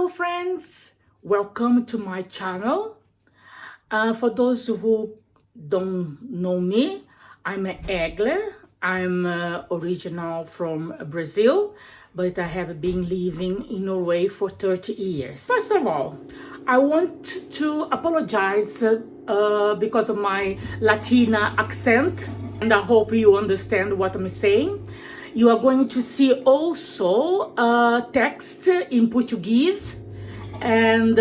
friends, welcome to my channel. For those who don't know me, I'm an Egler. I'm original from Brazil, but I have been living in Norway for 30 years. First of all, I want to apologize because of my Latina accent, and I hope you understand what I'm saying. You are going to see also text in Portuguese and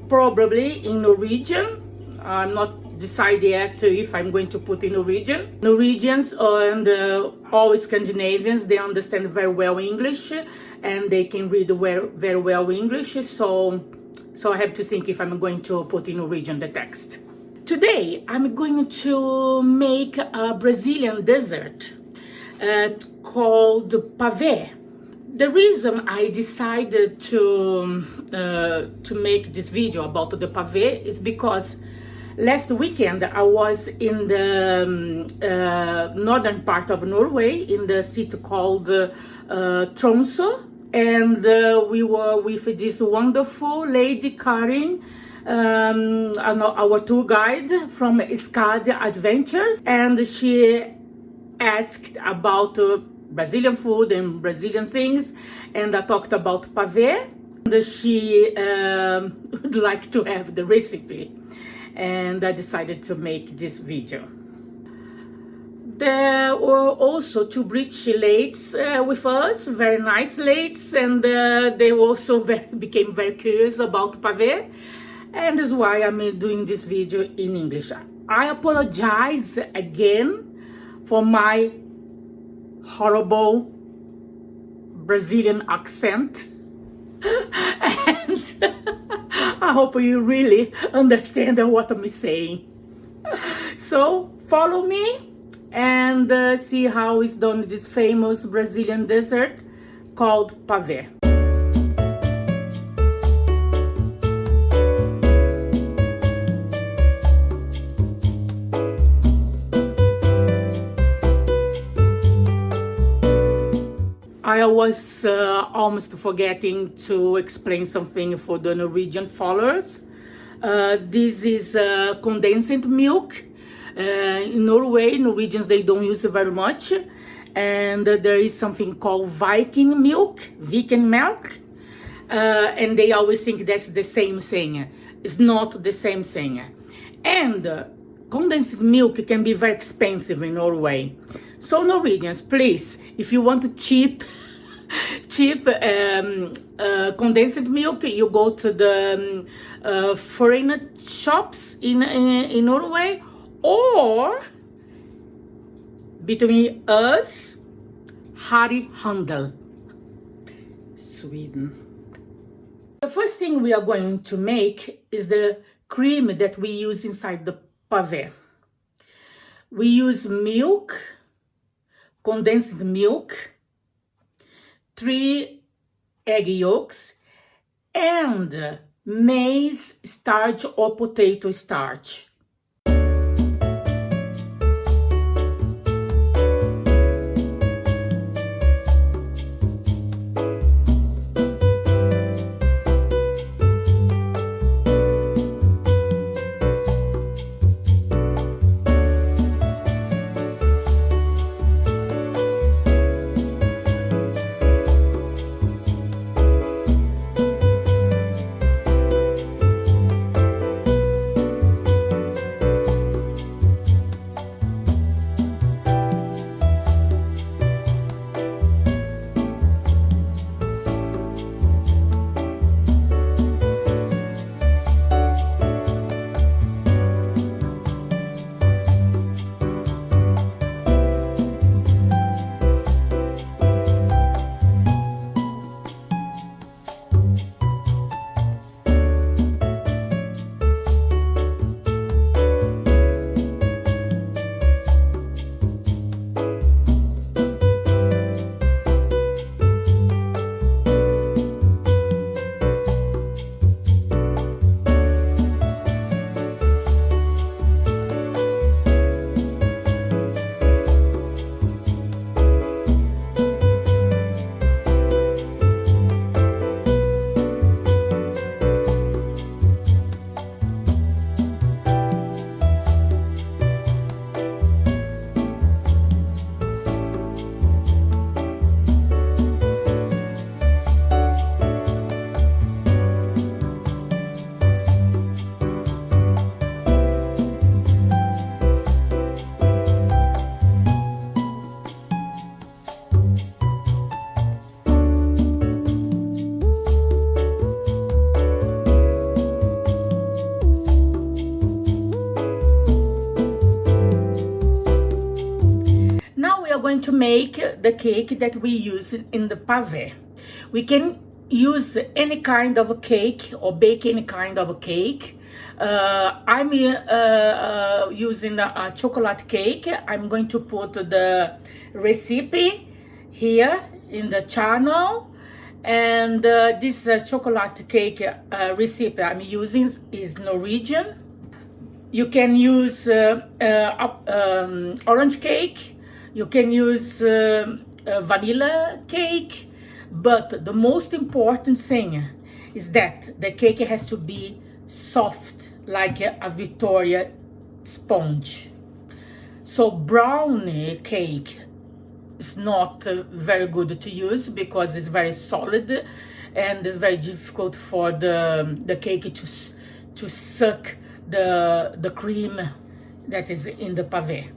probably in Norwegian. I'm not decided yet if I'm going to put in Norwegian. Norwegians and all Scandinavians, they understand very well English and they can read very well English. So I have to think if I'm going to put in Norwegian the text. Today, I'm going to make a Brazilian dessert called pavê. The reason I decided to make this video about the pavê is because last weekend I was in the northern part of Norway, in the city called Tromsø, and we were with this wonderful lady Karin, our tour guide from Skad Adventures, and she asked about Brazilian food and Brazilian things, and I talked about pavê. And she would like to have the recipe, and I decided to make this video. There were also two British ladies with us, very nice ladies, and they also became very curious about pavê, and that's why I'm doing this video in English. I apologize again for my horrible Brazilian accent, and I hope you really understand what I'm saying. So follow me and see how is done this famous Brazilian dessert called pavê. I was almost forgetting to explain something for the Norwegian followers. This is condensed milk. In Norway, Norwegians, they don't use it very much. And there is something called Viking milk, and they always think that's the same thing. It's not the same thing. And condensed milk can be very expensive in Norway. So Norwegians, please, if you want cheap condensed milk, you go to the foreign shops in Norway, or between us, Harry Handel, Sweden. The first thing we are going to make is the cream that we use inside the pavê. We use milk, condensed milk, 3 egg yolks, and maize starch or potato starch. make the cake that we use in the pavê. We can use any kind of a cake or bake any kind of a cake. I'm using a chocolate cake. I'm going to put the recipe here in the channel. And this chocolate cake recipe I'm using is Norwegian. You can use orange cake. You can use vanilla cake. But the most important thing is that the cake has to be soft, like a Victoria sponge. So brownie cake is not very good to use because it's very solid and it's very difficult for the cake to suck the cream that is in the pavê.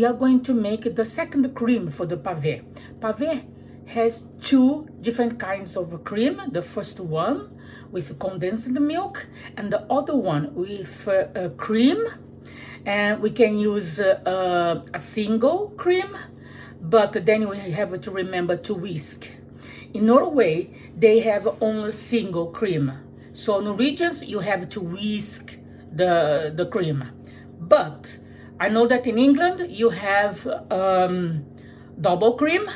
we are going to make the second cream for the pavê. Pavê has two different kinds of cream. The first one with condensed milk and the other one with cream. And we can use a single cream, but then we have to remember to whisk. In Norway, they have only single cream. So Norwegians, you have to whisk the cream. But I know that in England, you have double cream.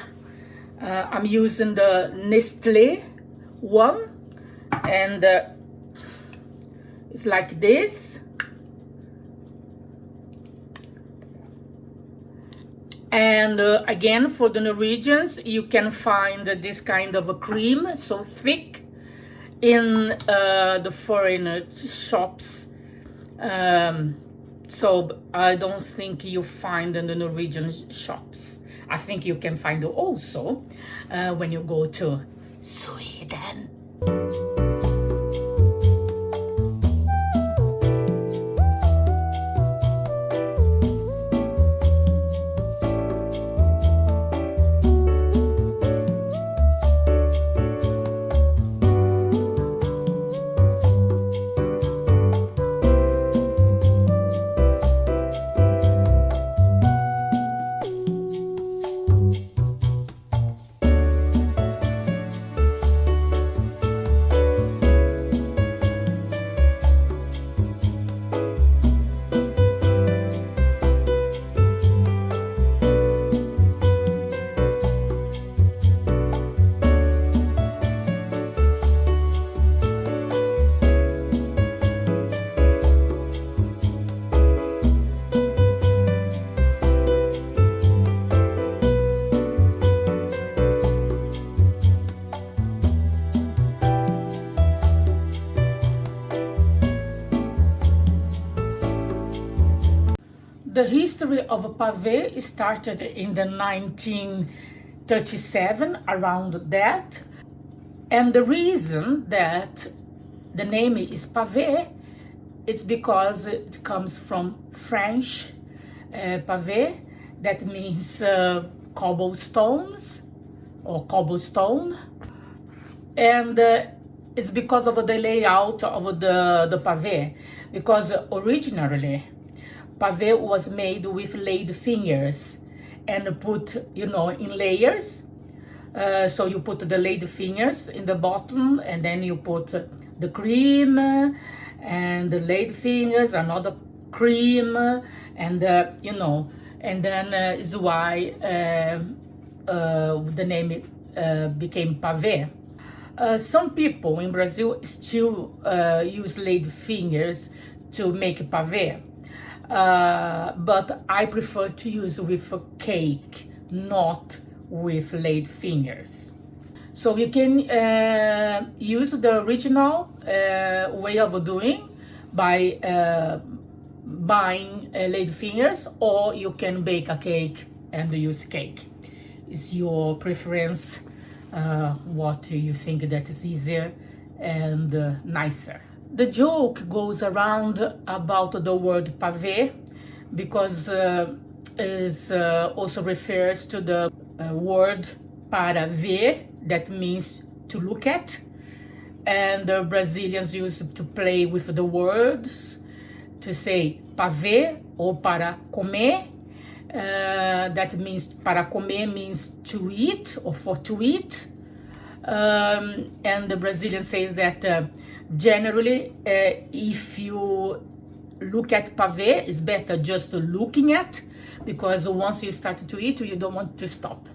I'm using the Nestlé one, and it's like this. And again, for the Norwegians, you can find this kind of a cream, so thick, in the foreign shops. So I don't think you find in the Norwegian shops. I think you can find it also when you go to Sweden. The history of pavê started in the 1937, around that. And the reason that the name is pavê is because it comes from French, pavê, that means cobblestones or cobblestone. And it's because of the layout of the pavê, because originally pavê was made with ladyfingers and put, in layers. So you put the ladyfingers in the bottom, and then you put the cream and the ladyfingers, another cream, and and then is why the name became pavê. Some people in Brazil still use ladyfingers to make pavê. But I prefer to use with a cake, not with laid fingers. So you can use the original way of doing by buying laid fingers, or you can bake a cake and use cake. It's your preference, what you think that is easier and nicer. The joke goes around about the word pavê because it also refers to the word para ver, that means to look at. And the Brazilians used to play with the words to say pavê or para comer. That means para comer means to eat or for to eat. And the Brazilian says that generally, if you look at pavê, it's better just looking at, because once you start to eat, you don't want to stop.